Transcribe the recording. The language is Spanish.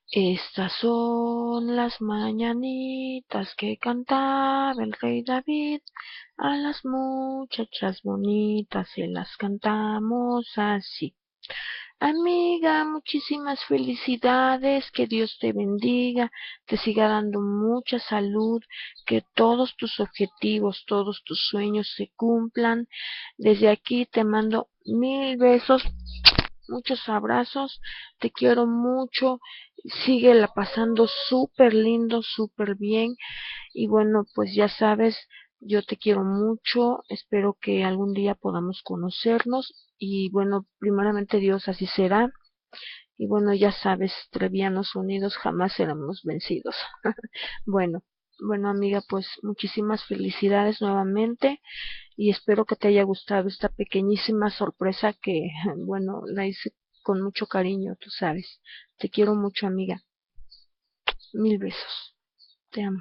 Estas son las mañanitas que cantaba el rey David. A las muchachas bonitas se las cantamos así. Amiga, muchísimas felicidades, que Dios te bendiga, te siga dando mucha salud, que todos tus objetivos, todos tus sueños se cumplan. Desde aquí te mando mil besos, muchos abrazos, te quiero mucho, síguela pasando súper lindo, súper bien. Y bueno, pues ya sabes, yo te quiero mucho, espero que algún día podamos conocernos y bueno, primeramente Dios así será. Y bueno, ya sabes, Trevianos unidos jamás seremos vencidos. Bueno, bueno amiga, pues muchísimas felicidades nuevamente y espero que te haya gustado esta pequeñísima sorpresa que, bueno, la hice con mucho cariño, tú sabes. Te quiero mucho amiga. Mil besos. Te amo.